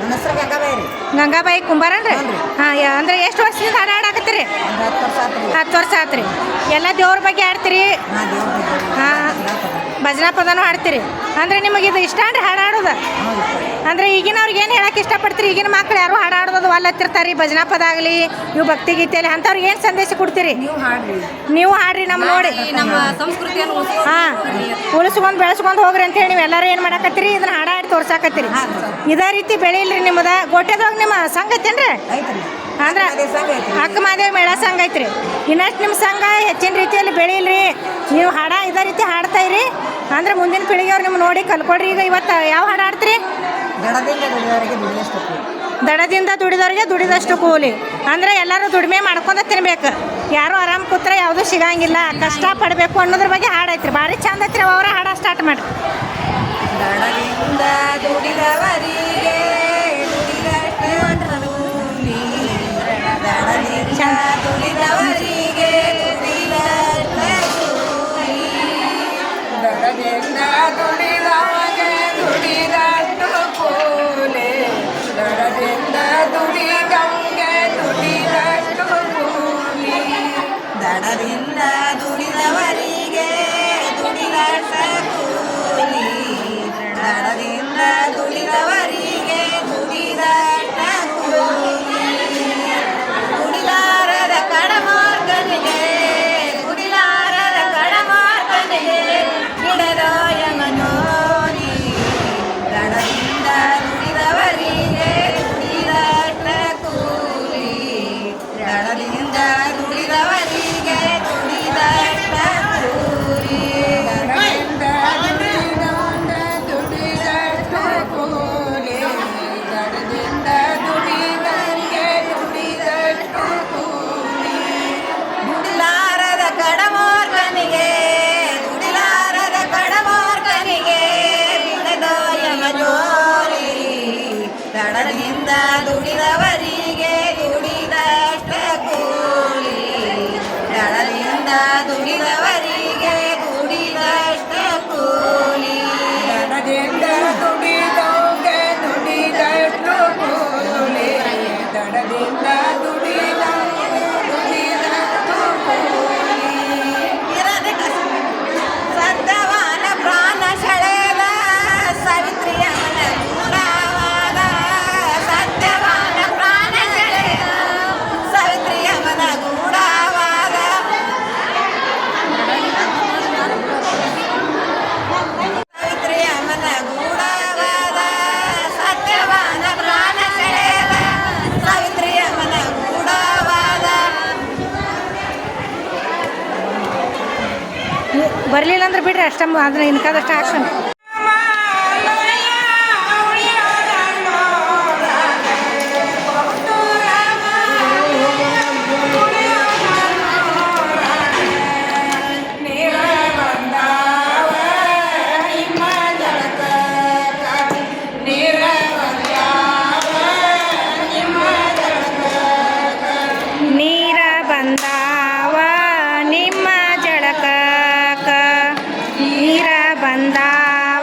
ನನ್ನ ಹೆಸರು ಗಂಗಾಬಾಯಿ ರೀ. ಗಂಗಾಬಾಯಿ ಕುಂಬಾರನ್ರಿ? ಹಾಂ. ಅಂದ್ರೆ ಎಷ್ಟು ವರ್ಷದಿಂದ ಹಾಡು ಹಾಡಾಕತ್ತೀರಿ? 10 ವರ್ಷ ಆತ್ರಿ. 10 ವರ್ಷ ಆತ್ರಿ. ಎಲ್ಲ ದೇವ್ರ ಬಗ್ಗೆ ಹಾಡ್ತೀರಿ? ನಾ ದೇವ್ರ ಬಗ್ಗೆ ಹಾಂ. ಭಜನಾ ಪದನೂ ಹಾಡ್ತೀರಿ. ಅಂದ್ರೆ ನಿಮಗೆ ಇದು ಇಷ್ಟ ಅನ್ರಿ ಹಾಡು ಹಾಡೋದು? ಅಂದ್ರೆ ಈಗಿನವ್ರಿಗೆ ಏನು ಹೇಳಕ್ಕೆ ಇಷ್ಟಪಡ್ತೀರಿ? ಈಗಿನ ಮಕ್ಳು ಯಾರು ಹಾಡು ಹಾಡೋದು ಒಲ್ಲತ್ತಿರ್ತಾರೆ. ಭಜನಾ ಪದ ಆಗಲಿ ಇವು ಭಕ್ತಿ ಗೀತೆಯಲ್ಲಿ ಅಂಥವ್ರಿಗೆ ಏನು ಸಂದೇಶ ಕೊಡ್ತೀರಿ? ನೀವು ಹಾಡ್ರಿ ನಮ್ಮ ನೋಡಿ. ನಮ್ಮ ಸಂಸ್ಕೃತಿಯನ್ನು ಹಾಂ, ಉಳಿಸ್ಕೊಂಡು ಬೆಳೆಸ್ಕೊಂಡು ಹೋಗ್ರಿ ಅಂತೇಳಿ ನೀವು ಎಲ್ಲರೂ ಏನು ಮಾಡಾಕತ್ತೀರಿ? ಇದನ್ನ ಹಾಡು ಹಾಡಿ ತೋರ್ಸಾಕತ್ತೀರಿ. ಇದೇ ರೀತಿ ಬೆಳೆಯಿಲ್ರಿ ನಿಮ್ಮದ. ಗೋಟೆದಾಗ ನಿಮ್ಮ ಸಂಘ ಐತೇನ್ರಿ? ಐತ್ರಿ. ಅಂದ್ರೆ ಅಕ್ಕ ಮಾದೇವಿ ಮೇಳ ಸಂಘ ಐತ್ರಿ. ಇನ್ನಷ್ಟು ನಿಮ್ಮ ಸಂಘ ಹೆಚ್ಚಿನ ರೀತಿಯಲ್ಲಿ ಬೆಳೆಯಿಲ್ರಿ. ನೀವು ಹಾಡ ಇದೇ ರೀತಿ ಹಾಡ್ತಾ ಇರಿ. ಅಂದ್ರೆ ಮುಂದಿನ ಪೀಳಿಗೆಯವ್ರು ನಿಮ್ಮ ನೋಡಿ ಕಲ್ಕೊಳ್ರಿ. ಈಗ ಇವತ್ತು ಯಾವ ಹಾಡು ಹಾಡ್ತೀರಿ? ದಡದಿಂದ ದುಡಿದವರಿಗೆ ದುಡಿದಷ್ಟು ಕೂಲಿ. ದಡದಿಂದ ದುಡಿದವ್ರಿಗೆ ದುಡಿದಷ್ಟು ಕೂಲಿ. ಅಂದ್ರೆ ಎಲ್ಲರೂ ದುಡಿಮೆ ಮಾಡ್ಕೊಂಡ ತಿನ್ಬೇಕು. ಯಾರು ಆರಾಮ್ ಕೂತ್ರೆ ಯಾವುದೂ ಸಿಗಂಗಿಲ್ಲ. ಕಷ್ಟ ಪಡಬೇಕು ಅನ್ನೋದ್ರ ಬಗ್ಗೆ ಹಾಡೈತ್ರಿ. ಭಾರಿ ಚಂದ ಐತ್ರಿ. ಅವರ ಹಾಡ ಸ್ಟಾರ್ಟ್ ಮಾಡ್ರಿ. ದಡದಿಂದ ದುಡಿದವರಿಗೆ ದುಡಿದಷ್ಟು ಕೂಲಿ. ದಡದಿಂದ ದುಡಿದವರಿಗೆ ದುಡಿದಷ್ಟು ಕೂಲಿ. ದಡದಿಂದ ದುಡಿದವಗೆ ದುಡಿದಷ್ಟು ಕೂಲಿ. ದಡದಿಂದ ದುಡಿದವಗೆ ದುಡಿದಷ್ಟು ಕೂಲಿ. ದಡದಿಂದ ದುಡಿದವರಿಗೆ ದುಡಿದಷ್ಟು ಕೂಲಿ. ದಡದಿಂದ ದುಡಿದವರಿಗೆ ದುಡಿದಷ್ಟು ಕೂಲಿ. ದುಡಿಲಾರದ ಕಡಮಾರ್ಗನಿಗೆ ದುಡಿಲಾರದ ಕಡಮಾರ್ಗನಿಗೆ ಗಿಡದೋ ಯಮನೋರಿ. ದಡದಿಂದ ದುಡಿದವರಿಗೆ ದುಡಿದಷ್ಟು ಕೂಲಿ. ದಡದಿಂದ ದುಡಿದವರಿಗೆ ದುಡಿದಷ್ಟು ಕೂಲಿ. ದಡದಿಂದ ದುಡಿದಷ್ಟು ಕೂಲಿ. ದಡದಿಂದ ದುಡಿದವರಿಗೆ ದುಡಿದಷ್ಟು ಕೂಲಿ. ದುಡಿಲಾರದ ಕಡಮಾರ್ಗನಿಗೆ ದುಡಿಲಾರದ ಕಡಮಾರ್ಗನಿಗೆ ಬಿಡದೋ ಯಮಜೋರಿ. ದಡದಿಂದ ದುಡಿದವರಿಗೆ ದುಡಿದಷ್ಟು ಕೂಲಿ. ದಡದಿಂದ ದುಡಿದವರಿಗೆ ದುಡಿದಷ್ಟು ಕೂಲಿ. ದಡದಿಂದ ದುಡಿದವಗೆ ದುಡಿದಷ್ಟು ಕೂಲಿ. ದಡದಿಂದ ದುಡಿದವಗೆ ದುಡಿದಷ್ಟು ಕೂಲಿ. ಸತ್ಯವಾನ ಪ್ರಾಣ ಸೆಳೆದ ಸಾವಿತ್ರಿಯಮ್ಮನ ಗೂಢವಾದ. ಸತ್ಯವಾನ ಪ್ರಾಣ ಸೆಳೆದ ಸಾವಿತ್ರಿಯಮ್ಮನ ಗೂಢವಾದ. ಸಾವಿತ್ರಿಯಮ್ಮನ ಗೂಢವಾದ. ಸತ್ಯವಾನ ಪ್ರಾಣ ಸೆಳೆದ ಸಾವಿತ್ರಿಯಮ್ಮನ ಗೂಢವಾದ. ಬರಲಿಲ್ಲ ಅಂದ್ರೆ ಬಿಡ್ರಿ. ಅಷ್ಟ ಅಂದ್ರೆ ಇನ್ಕಾದಷ್ಟು ಆಕ್ಷನ್. ನೀರ ಬಂದಾವ ನಿಮ್ಮ ಜಳಕಕ್ಕ. ನೀರ ಬಂದಾವ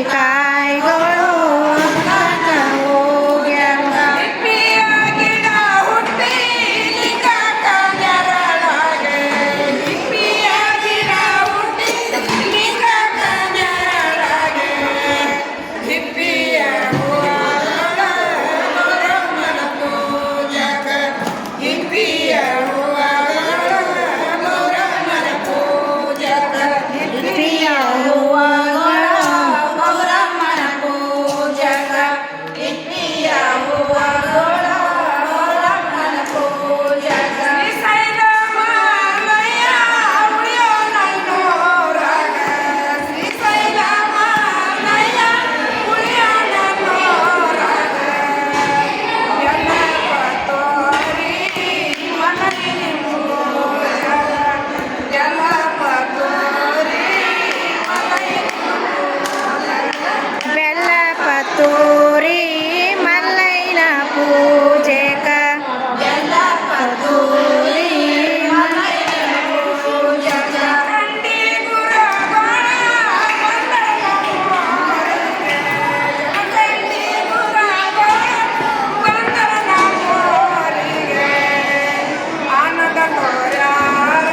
ಕಾಯಿಗಳು ಹೋಗ್ಯಾವ ಹಿಪ್ಪಿಯ ಗಿಡ ಹುಟ್ಟಿ ಲಿಂಗಕ್ಕ ನೆರಳಾಗೆ ಹಿಪ್ಪಿಯ ಗಿಡ ಹುಟ್ಟಿ ಲಿಂಗಕ್ಕ ನೆರಳಾಗೆ ಹಿಪ್ಪಿಯ ಹೂವಗಳ ಗೌರಮ್ಮನ ಪೂಜಕ ಹಿಪ್ಪಿಯ ಹೂವಗಳ ಗೌರಮ್ಮನ ಪೂಜಕ ಹಿಪ್ಪಿಯ ಹೂವಗಳ ಗೌರಮ್ಮನ ಪೂಜಕ ಹಿಪ್ಪಿಯ ಹೂವಗಳ ಗೌರಮ್ಮನ ಪೂಜಕ ಶ್ರೀಶೈಲ ಮಾಲಯ ಉಳಿಯೋ ನನ್ನೋರಾಗ ಶ್ರೀಶೈಲ ಮಾಲಯ ಉಳಿಯೋ ನನ್ನೋರಾಗ ಎಲ್ಲ ಪತೋರಿ ಮನದಿ ಮೂರಾಗ ಎಲ್ಲ ಪತೋರಿ ಬೆಲ್ಲ ಪತ್ತೂರಿ ಮಲ್ಲೈನ ಪೂಜೆಕ ಎಲ್ಲ ಪತೋರಿ ಕಂಡಿ ಗುರುಗಳ ಕಂಡಿ ಗುರುಗಳ ಬಂದರ ನಮ್ಮೋರಿಗೆ ಆನಂದ ಕೋರ್ಯಾರ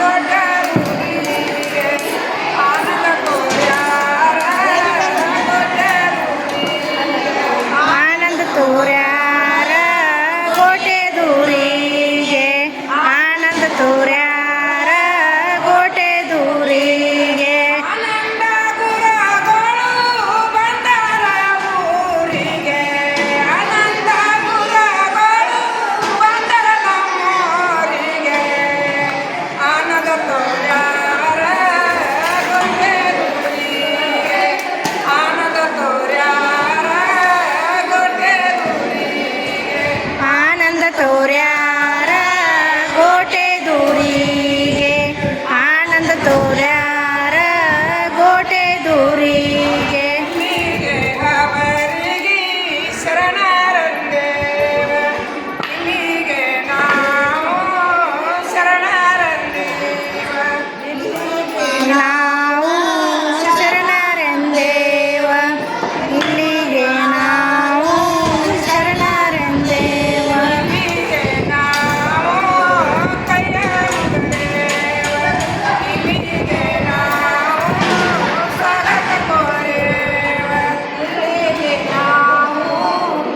ದೊಡ್ಡ ಊರಿಗೆ ಆನಂದ ಕೋರ್ಯಾರ ದೊಡ್ಡ ಆನಂದ ತೋರ್ಯಾರ ಕೋಟೆ ದೂರಿಗೆ ಆನಂದ ತೋರ್ಯಾರ ಕೋಟೆ ದೂರಿಗೆ ಆನಂದ ಗುರುಗಳು ಬಂದರ ಊರಿಗೆ ಆನಂದ ಗುರುಗಳು ಬಂದರ ನಮ್ಮೋರಿಗೆ ಆನಂದ ತೋರ್ಯಾರ ಗೊಡ್ಡೆ ದೂರಿಗೆ ಆನಂದ ತೋರ್ಯಾರ ಗೊಡ್ಡೆ ದೂರಿಗೆ ಆನಂದ ತೋರ್ಯಾರ ಕೋಟೆ ದೂರಿಗೆ ಆನಂದ ತೋರ್ಯಾರ ಕೋಟೆ ದೂರಿಗೆ ಇಲ್ಲಿಗೆ ಅವರಿಗೆ ಶರಣರಂದೇವ ಇಲ್ಲಿಗೆ ನಾವು ಶರಣರಂದೇವ ಇಲ್ಲಿಗೆ ನಾವು ಶರಣರೆಂದೇವ ಇಲ್ಲಿಗೆ ನಾವು ಶರಣರೆಂದೇವ ಇಲ್ಲಿಗೆ ನಾವು ಕೈಯ ಮುಗಿದೇವ ಇಲ್ಲಿಗೆ ನಾವು ಸ್ವಾಗತ ಕೋರೇವ ಇಲ್ಲಿಗೆ ನಾವು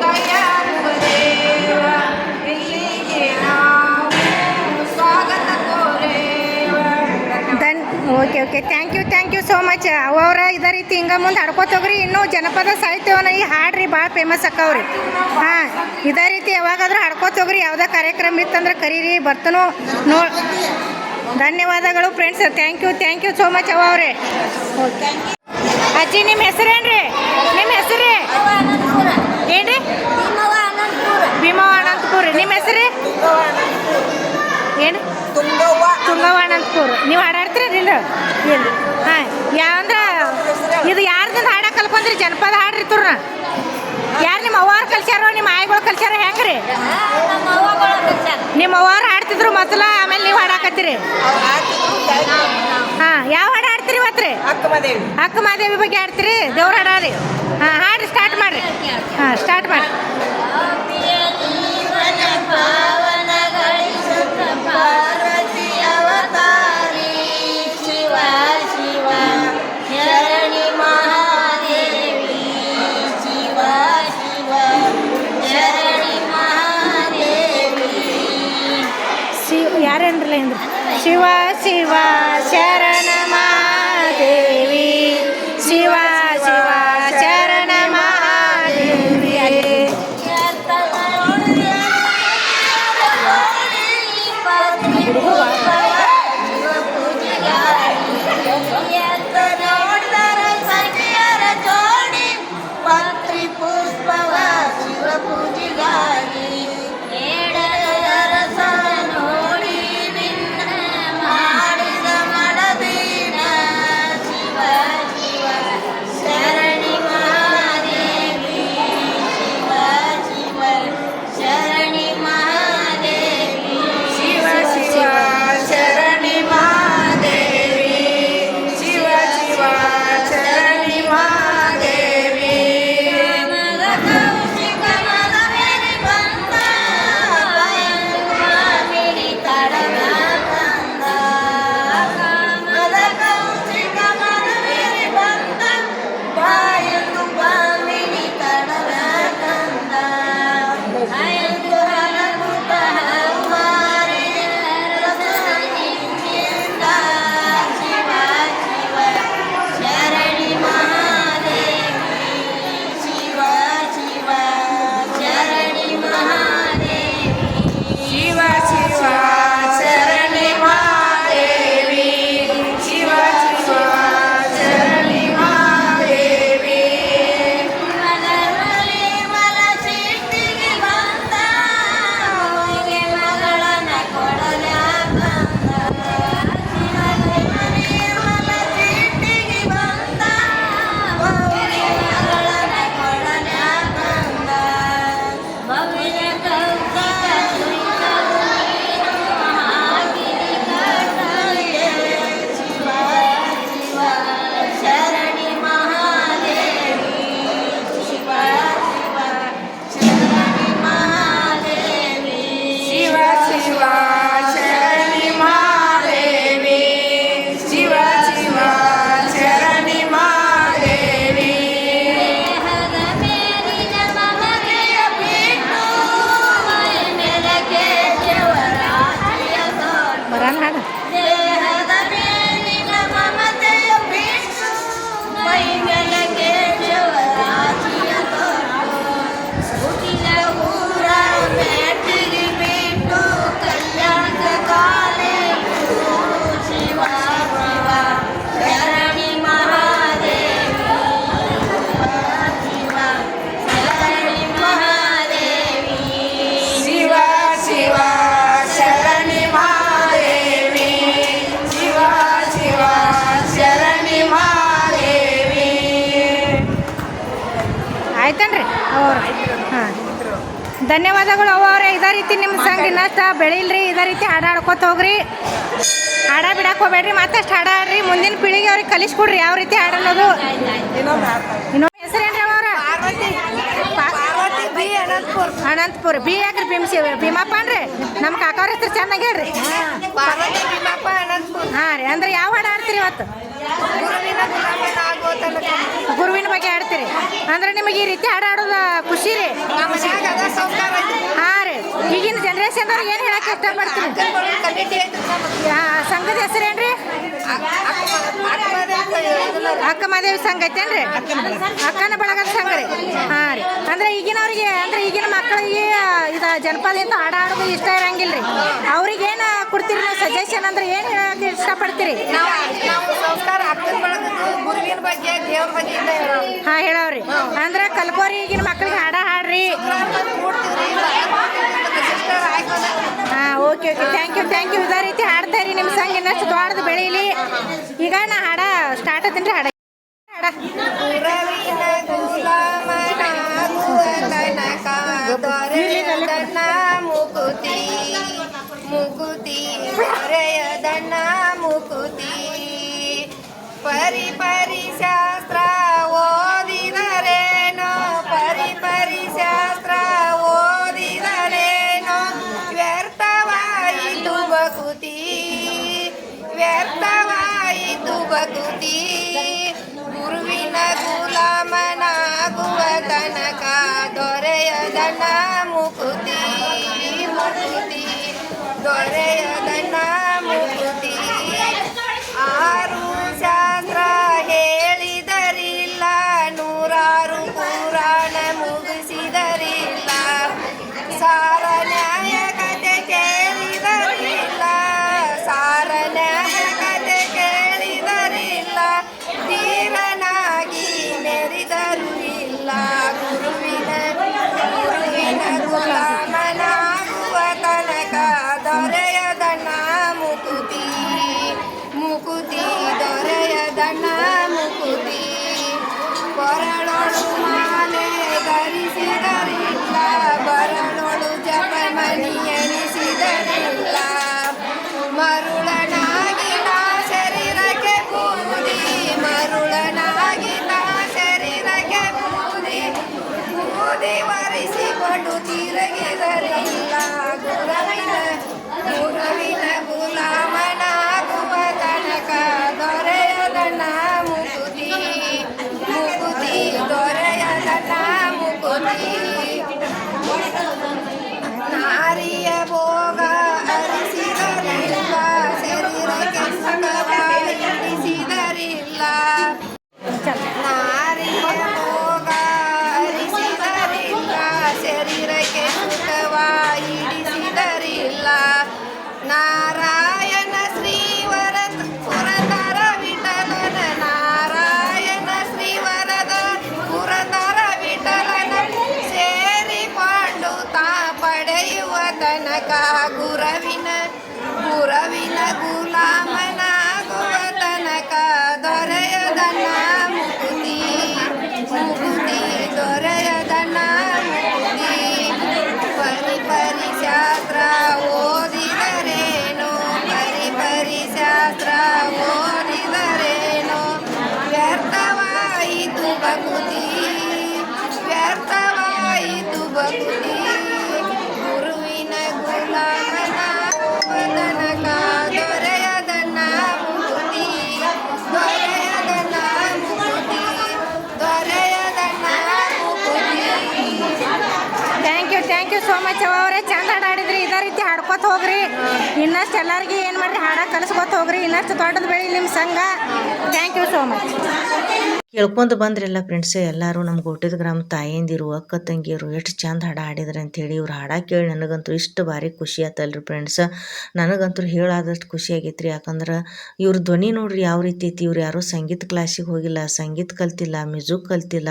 ಕೈಯ ಮುಗಿದೇವ ಇಲ್ಲಿಗೆ ನಾವು ಸ್ವಾಗತ ಕೋರೇವ okay thank you so much ಅವರ ಇದೇ ರೀತಿ ಹಿಂಗೆ ಮುಂದೆ ಹಾಡ್ಕೋತೋಗ್ರಿ ಇನ್ನೂ ಜನಪದ ಸಾಹಿತ್ಯವನ್ನ ಈ ಹಾಡ್ರಿ ಭಾಳ ಫೇಮಸ್ ಅಕ್ಕವ್ರಿ ಹಾಂ ಇದೇ ರೀತಿ ಯಾವಾಗಾದ್ರೂ ಹಾಡ್ಕೋತೋಗ್ರಿ ಯಾವುದೇ ಕಾರ್ಯಕ್ರಮ ಇತ್ತಂದ್ರೆ ಕರೀರಿ ಬರ್ತನೋ ನೋ ಧನ್ಯವಾದಗಳು friends thank you so much ಅವರೇ ಓಕೆ ಅಜ್ಜಿ ನಿಮ್ಮ ಹೆಸರೇನ್ರಿ ನಿಮ್ಮ ಹೆಸರು ಏನ್ರಿ ಭೀಮವ್ವ ಅನಂತಪುರ ನಿಮ್ಮ ಹೆಸರು ಏನು ತುಂಗವ್ವ ಅನಂತಪುರ ನೀವು ಹಾಡಾಡ್ತೀರಿ ಇಲ್ಲ ಇಲ್ಲ ಹಾಂ ಯಾವಂದ್ರೆ ಇದು ಯಾರ್ದಿಂದ ಹಾಡ ಕಲ್ಕೊಂಡ್ರಿ ಜನಪದ ಹಾಡ್ರಿ ತುರ್ನ ಯಾರು ನಿಮ್ಮ ಅವ್ವಾರು ಕಲ್ಸ್ಯಾರೋ ನಿಮ್ಮ ಆಯಿಗಳು ಕಲ್ಸ್ಯಾರೋ ಹೆಂಗ್ರಿ ನಿಮ್ಮ ಅವ್ವಾರು ಹಾಡ್ತಿದ್ರು ಮೊದಲ ಆಮೇಲೆ ನೀವು ಹಾಡಾಕತ್ತೀರಿ ಹಾಂ ಯಾವ ಹಾಡು ಹಾಡ್ತೀರಿ ಇವತ್ತು ಅಕ್ಕ ಮಾದೇವಿ ಬಗ್ಗೆ ಹಾಡ್ತೀರಿ ದೇವ್ರ ಹಾಡಾರಿ ಹಾಂ ಹಾಡ್ರಿ ಸ್ಟಾರ್ಟ್ ಮಾಡಿರಿ ಹಾಂ ಸ್ಟಾರ್ಟ್ ಮಾಡಿ ಪಾರ್ವತಿ ಅವತಾರಿ ಶಿವ ಶಿವ ಶರಣಿ ಮಹಾದೇವಿ ಶಿವ ಶಿವ ಶರಣಿ ಮಹಾದೇವಿ ಯಾರೇನ್ರಲ್ಲ ಅಂದ್ರೆ ಶಿವ ಶಿವ ಶರಣ ಮಹಾದೇವಿ ಶಿವ ಶಿವ ಶರಣ ಮಹಾದೇವಿ ನೋಡಿದರ ಸಖಿಯರ ಜೋಡಿ ಪತ್ರಿ ಪುಷ್ಪವ ಶಿವ ಪೂಜೆಗಾಗಿ ಏಳರ ನೋಡಿ ನಿನ್ನ ಮಾಡಿದ ಮಡದಿ ಆಯ್ತೇನ್ರಿ ಅವ್ರು ಹಾಂ ಧನ್ಯವಾದಗಳು ಅವರೇ. ಇದೇ ರೀತಿ ನಿಮ್ಮ ಸಂಘ ಇನ್ನಷ್ಟು ಬೆಳೀಲ್ರಿ, ಇದೇ ರೀತಿ ಹಾಡು ಹಾಡ್ಕೊತ ಹೋಗ್ರಿ, ಹಾಡ ಬಿಡಕ್ಕೆ ಹೋಗ್ಬೇಡ್ರಿ, ಮತ್ತಷ್ಟು ಹಾಡು ಹಾಡ್ರಿ, ಮುಂದಿನ ಪೀಳಿಗೆ ಅವ್ರಿಗೆ ಕಲಿಸ್ಕೊಡ್ರಿ ಯಾವ ರೀತಿ ಹಾಡನ್ನೋದು. ಇನ್ನೊಮ್ಮೆ ಹೆಸರೇನ್ರಿ ಅವರ ಅನಂತಪುರ ಬಿ ಯಾಕ್ರಿ ಭೀಮಪ್ಪ ಅನ್ರಿ ನಮ್ಮ ಕಾಕವ್ರ ಹೆಸರು ಚೆನ್ನಾಗಿ ಹೇಳ್ರಿ. ಹಾಂ ರೀ ಅಂದ್ರೆ ಯಾವ ಹಾಡು ಹಾಡ್ತೀರಿ ಇವತ್ತು? ಗುರುವಿನ ಬಗ್ಗೆ ಹಾಡ್ತೀರಿ ಅಂದ್ರೆ ನಿಮಗೆ ಈ ರೀತಿ ಹಾಡು ಹಾಡೋದು ಖುಷಿ ರೀ? ಹಾಂ ರೀ. ಈಗಿನ ಜನ್ರೇಷನ್ದವ್ರಿಗೆ ಏನು ಹೇಳಕ್ಕೆ ಇಷ್ಟಪಡ್ತೀರಿ? ಸಂಘದ ಹೆಸರೇನ್ರಿ? ಅಕ್ಕ ಮಾದೇವಿ ಸಂಘ ಐತೇನ್ರಿ? ಅಕ್ಕನ ಬಳಗದ ಸಂಘ ರೀ. ಹಾಂ ರೀ. ಅಂದ್ರೆ ಈಗಿನವ್ರಿಗೆ ಅಂದ್ರೆ ಈಗಿನ ಮಕ್ಕಳಿಗೆ ಇದು ಜನಪದ ಹಾಡು ಹಾಡೋದು ಇಷ್ಟ ಇರಂಗಿಲ್ಲ ರೀ, ಅವ್ರಿಗೆ ಏನು ಕೊಡ್ತೀರಿ ನೀವು ಸಜೆಷನ್? ಅಂದ್ರೆ ಏನು ಹೇಳಕ್ಕೆ ಇಷ್ಟಪಡ್ತೀರಿ? ಹಾಂ ಹೇಳವ್ರಿ ಅಂದ್ರೆ ಕಲ್ಕೋರಿ ಈಗಿನ ಮಕ್ಕಳಿಗೆ ಹಾಡ ಹಾಡ್ರಿ. ಹಾಂ ಓಕೆ ಥ್ಯಾಂಕ್ ಯು ಇದೇ ರೀತಿ ಹಾಡ್ತಾ ಇರಿ, ನಿಮ್ಮ ಸಂಘ ಇನ್ನಷ್ಟು ದೊಡ್ಡದು ಬೆಳೀಲಿ. ಈಗ ನಾ ಹಾಡ ಸ್ಟಾರ್ಟ್ ಆತೀನಿ ಹಾಡ ಮುಕುತಿ ಮುಕುತಿ ದೊರೆಯದಣ್ಣ ಮುಕುತಿ ಪರಿ ಪರಿ ಶಾಸ್ತ್ರ ಓದಿದರೇನೋ ಪರಿ ಶಾಸ್ತ್ರ ಓದಿದರೇನೋ ವ್ಯರ್ಥವಾಯಿತು ಬಕುತಿ ಗುರುವಿನ ಗುಲಾಮನಾಗುವ ತನಕ ದೊರೆಯದಣ್ಣ ಮುಕುತಿ ದೊರೆಯದಣ್ಣ ಮುಕುತಿ. ಆರು ಶಾಸ್ತ್ರ ಹೇಳಿದರಿಲ್ಲ, ನೂರಾರು ಪುರಾಣ ಮುಗಿಸಿದರಿಲ್ಲ, ಸಾರ ನ್ಯಾಯ ಕತೆ ಕೇಳಿದರಿಲ್ಲ, ಸಾರ ನ್ಯಾಯ ಕತೆ ಕೇಳಿದರಿಲ್ಲ, ಧೀರನಾಗಿ ಮೆರಿದರು ಇಲ್ಲ, ಗುರುವಿನ ಗುಲಾಮನಾಗುವ ತನಕ ದೊರೆಯದಣ್ಣ ಮುಕುತಿ ದೊರೆಯದಣ್ಣ ಮುಕುತಿ. ಕೊರಳೊಳು ಮಾಲೆ ಧರಿಸಿದರಿಲ್ಲ, ಬರಳೊಳು ಜಪಮಣಿ ಎಣಿಸಿದರಿಲ್ಲ, ಮರುಳನಾಗಿ ನಾ ಶರೀರಕ್ಕೆ ಬೂದಿ ಮರುಳನಾಗಿ ನಾ ಶರೀರಕ್ಕೆ ಬೂದಿ ವರಿಸಿಕೊಂಡು ತಿರುಗಿದರಿಲ್ಲ, ಗುರುವಿನ ಗುಲಾಮನಾಗುವ ತನಕ ದೊರೆಯದಣ್ಣ ಮುಕುತಿ ದೊರೆಯದಣ್ಣ ಮುಕುತಿ. ನಾರಿಯ ಭೋಗ ಅರಿಸಿದರಿಲ್ಲ, ಶರೀರಕ್ಕೆ ಸುಖವಾಗಿರಿಸಿದರಿಲ್ಲ, ನಾರಿಯ ಭೋಗ ಅರಿಸಿದರಿಲ್ಲ, ಶರೀರಕ್ಕೆ ಸುಖವಾಗಿರಿಸಿದರಿಲ್ಲ, ನಾರಾಯಣ ಶ್ರೀವರದ ಪುರತರ ವಿಠಲನ ನಾರಾಯಣ ಶ್ರೀವರದ ಪುರತರ ವಿಠಲನ ಸೇರಿಕೊಂಡು ತಾ ಪಡೆಯುವ ತನಕ ಗುರುವಿನ ಗುಲಾಮನಾಗುವ ತನಕ ದೊರೆಯದಣ್ಣ ಮುಕುತಿ ದೊರೆಯದಣ್ಣ ಮುಕುತಿ. ಪರಿ ಶಾಸ್ತ್ರ ಓದಿದರೇನೋ ಶಾಸ್ತ್ರ ಓದಿದರೇನೋ ವ್ಯರ್ಥವಾಯಿತು ಬಕುತಿ ಗುರುವಿನ ಗುಲಾಮನಾಗುವ ತನಕ ದೊರೆಯದಣ್ಣ ಮುಕುತಿ ಥ್ಯಾಂಕ್ ಯು ಸೋ ಮಚ್ ಅವರೇ. ಚಂದ ಹಾಡಿದ್ರಿ, ಇದೇ ರೀತಿ ಹಾಡ್ಕೊತ ಹೋಗ್ರಿ, ಇನ್ನಷ್ಟು ಎಲ್ಲರಿಗೆ ಏನು ಮಾಡ್ರಿ ಹಾಡ ಕಲಿಸ್ಕೊತ ಹೋಗ್ರಿ, ಇನ್ನಷ್ಟು ದೊಡ್ಡದು ಬೆಳಿ ನಿಮ್ಮ ಸಂಘ. Thank you so much. ಕೇಳ್ಕೊಂಡು ಬಂದ್ರಲ್ಲ ಫ್ರೆಂಡ್ಸ್, ಎಲ್ಲರೂ ನಮ್ಮ ಗೋಟದ ಗ್ರಾಮ ತಾಯಂದಿರು ಅಕ್ಕ ತಂಗಿಯರು ಎಷ್ಟು ಚಂದ ಹಾಡ ಹಾಡಿದ್ರು ಅಂತೇಳಿ ಇವ್ರು ಹಾಡ ಕೇಳಿ ನನಗಂತೂ ಇಷ್ಟು ಭಾರಿ ಖುಷಿ ಆತಲ್ರಿ ಫ್ರೆಂಡ್ಸ್. ನನಗಂತೂ ಹೇಳಾದಷ್ಟು ಖುಷಿ ಆಗೈತ್ರಿ. ಯಾಕಂದ್ರೆ ಇವ್ರ ಧ್ವನಿ ನೋಡ್ರಿ ಯಾವ ರೀತಿ ಐತಿ. ಇವ್ರು ಯಾರೂ ಸಂಗೀತ ಕ್ಲಾಸಿಗೆ ಹೋಗಿಲ್ಲ, ಸಂಗೀತ ಕಲ್ತಿಲ್ಲ, ಮ್ಯೂಸಿಕ್ ಕಲ್ತಿಲ್ಲ,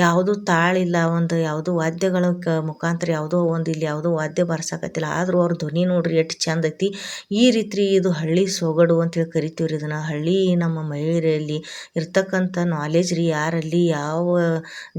ಯಾವುದೂ ತಾಳಿಲ್ಲ, ಒಂದು ಯಾವುದೋ ವಾದ್ಯಗಳ ಮುಖಾಂತರ ಯಾವುದೋ ಒಂದು ಇಲ್ಲಿ ಯಾವುದೋ ವಾದ್ಯ ಬರ್ಸಕತ್ತಿಲ್ಲ, ಆದರೂ ಅವ್ರ ಧ್ವನಿ ನೋಡ್ರಿ ಎಷ್ಟು ಚಂದ ಐತಿ. ಈ ರೀತಿ ಇದು ಹಳ್ಳಿ ಸೊಗಡು ಅಂತೇಳಿ ಕರಿತೀವ್ರಿ ಇದನ್ನು. ಹಳ್ಳಿ ನಮ್ಮ ಮಹಿಳೆಯರಲ್ಲಿ ಇರ್ತಕ್ಕಂಥ ನಾಲೆಜ್ ರೀ ಯಾರಲ್ಲಿ ಯಾವ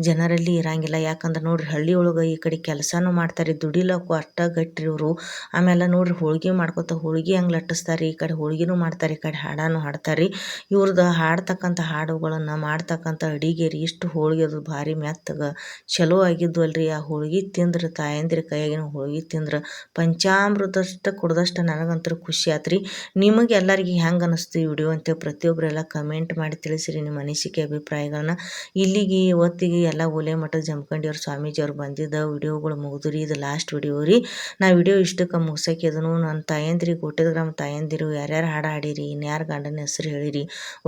ಜನರಲ್ಲಿ ಇರಂಗಿಲ್ಲ. ಯಾಕಂದ್ರೆ ನೋಡ್ರಿ ಹಳ್ಳಿ ಒಳಗೆ ಈ ಕಡೆ ಕೆಲಸನೂ ಮಾಡ್ತಾರೆ, ದುಡಿಲಕ್ಕೂ ಅಷ್ಟ ಗಟ್ಟಿ ಇವರು. ಆಮೇಲೆ ನೋಡ್ರಿ ಹೋಳ್ಗೆ ಮಾಡ್ಕೊತ ಹೋಳ್ಗೆ ಹಂಗೆ ಲಟ್ಟಿಸ್ತಾರೆ, ಈ ಕಡೆ ಹೋಳ್ಗೆನೂ ಮಾಡ್ತಾರೆ, ಈ ಕಡೆ ಹಾಡಾನು ಹಾಡ್ತಾರೆ. ಇವ್ರದ್ದು ಹಾಡ್ತಕ್ಕಂಥ ಹಾಡುಗಳನ್ನು ಮಾಡ್ತಕ್ಕಂಥ ಅಡಿಗೆ ರೀ ಇಷ್ಟು ಹೋಳ್ಗೆ ಅದು ಭಾರಿ ಮೆತ್ತಗೆ ಚಲೋ ಆಗಿದ್ದು ಅಲ್ರಿ. ಆ ಹೋಳ್ಗೆ ತಿಂದ್ರೆ ತಾಯಂದಿರ ಕೈಯಾಗಿನ ಹೋಳ್ಗೆ ತಿಂದ್ರೆ ಪಂಚಾಮೃತಷ್ಟು ಕುಡ್ದಷ್ಟು ನನಗಂತೂ ಖುಷಿ ಆತ್ರಿ. ನಿಮಗೆ ಎಲ್ಲರಿಗೆ ಹೆಂಗೆ ಅನ್ನಿಸ್ತು ಈ ವಿಡಿಯೋ ಅಂತೇಳಿ ಪ್ರತಿಯೊಬ್ಬರೆಲ್ಲ ಕಮೆಂಟ್ ಮಾಡಿ ತಿಳಿಸಿರಿ ನಿಮ್ಮ ಅನಿಸಿಕೆ ಅಭಿಪ್ರಾಯಗಳನ್ನ. ಇಲ್ಲಿಗೆ ಇವತ್ತಿಗೆ ಎಲ್ಲ ಒಲೆ ಮಠದ ಜಮಖಂಡಿಯವ್ರ ಸ್ವಾಮೀಜಿಯವ್ರು ಬಂದಿದ್ದ ವಿಡಿಯೋಗಳು ಮುಗಿದ್ರಿ. ಇದು ಲಾಸ್ಟ್ ವಿಡಿಯೋ ರೀ. ನಾ ವಿಡಿಯೋ ಇಷ್ಟಕ್ಕೆ ಮುಗ್ಸಕ್ಕೆ ಇದನ್ನು ನನ್ನ ತಾಯಂದಿರಿಗೆ ಗೋಟೆದ ಗ್ರಾಮ ತಾಯಂದಿರು ಯಾರ್ಯಾರು ಹಾಡು ಹಾಡಿರಿ, ಇನ್ಯಾರು ಗಂಡನ ಹೆಸರು ಹೇಳಿರಿ,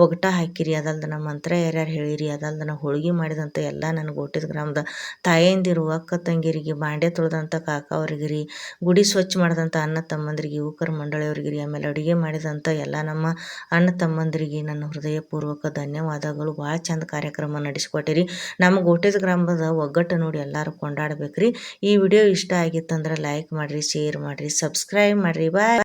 ಒಗಟ ಹಾಕಿರಿ, ಅದಲ್ದನ ಮಂತ್ರ ಯಾರ್ಯಾರು ಹೇಳಿರಿ, ಅದಲ್ದನ ಹೋಳ್ಗೆ ಮಾಡಿದಂಥ ಎಲ್ಲ ನನ್ನ ಗೋಟೆದ ಗ್ರಾಮದ ತಾಯಂದಿರು ಅಕ್ಕ ತಂಗಿರಿಗೆ, ಬಾಂಡೆ ತೊಳೆದಂಥ ಕಾಕ ಅವ್ರಿಗೆ ರೀ, ಗುಡಿ ಸ್ವಚ್ಛ ಮಾಡಿದಂಥ ಅಣ್ಣ ತಮ್ಮಂದಿರಿಗೆ, ಯುವಕರ ಮಂಡಳಿಯವ್ರಿಗೆ ರೀ, ಆಮೇಲೆ ಅಡುಗೆ ಮಾಡಿದಂಥ ಎಲ್ಲ ನಮ್ಮ ಅಣ್ಣ ತಮ್ಮಂದಿರಿಗೆ ನನ್ನ ಹೃದಯಪೂರ್ವಕ ಧನ್ಯವಾದಗಳು. ಭಾಳ ಚಂದ ಕಾರ್ಯಕ್ರಮ ನಡೆಸ್ಕೊಟ್ಟಿರಿ. ನಮ್ಮ ಗೋಟೆದ ಗ್ರಾಮದ ಒಗ್ಗಟ್ಟು ನೋಡಿ ಎಲ್ಲರೂ ಕೊಂಡಾಡ್ಬೇಕ್ರಿ. ಈ ವಿಡಿಯೋ ಇಷ್ಟ ಆಗಿತ್ತಂದ್ರೆ ಲೈಕ್ ಮಾಡಿರಿ, ಶೇರ್ ಮಾಡಿರಿ, ಸಬ್ಸ್ಕ್ರೈಬ್ ಮಾಡಿರಿ. ಬಾಯ್.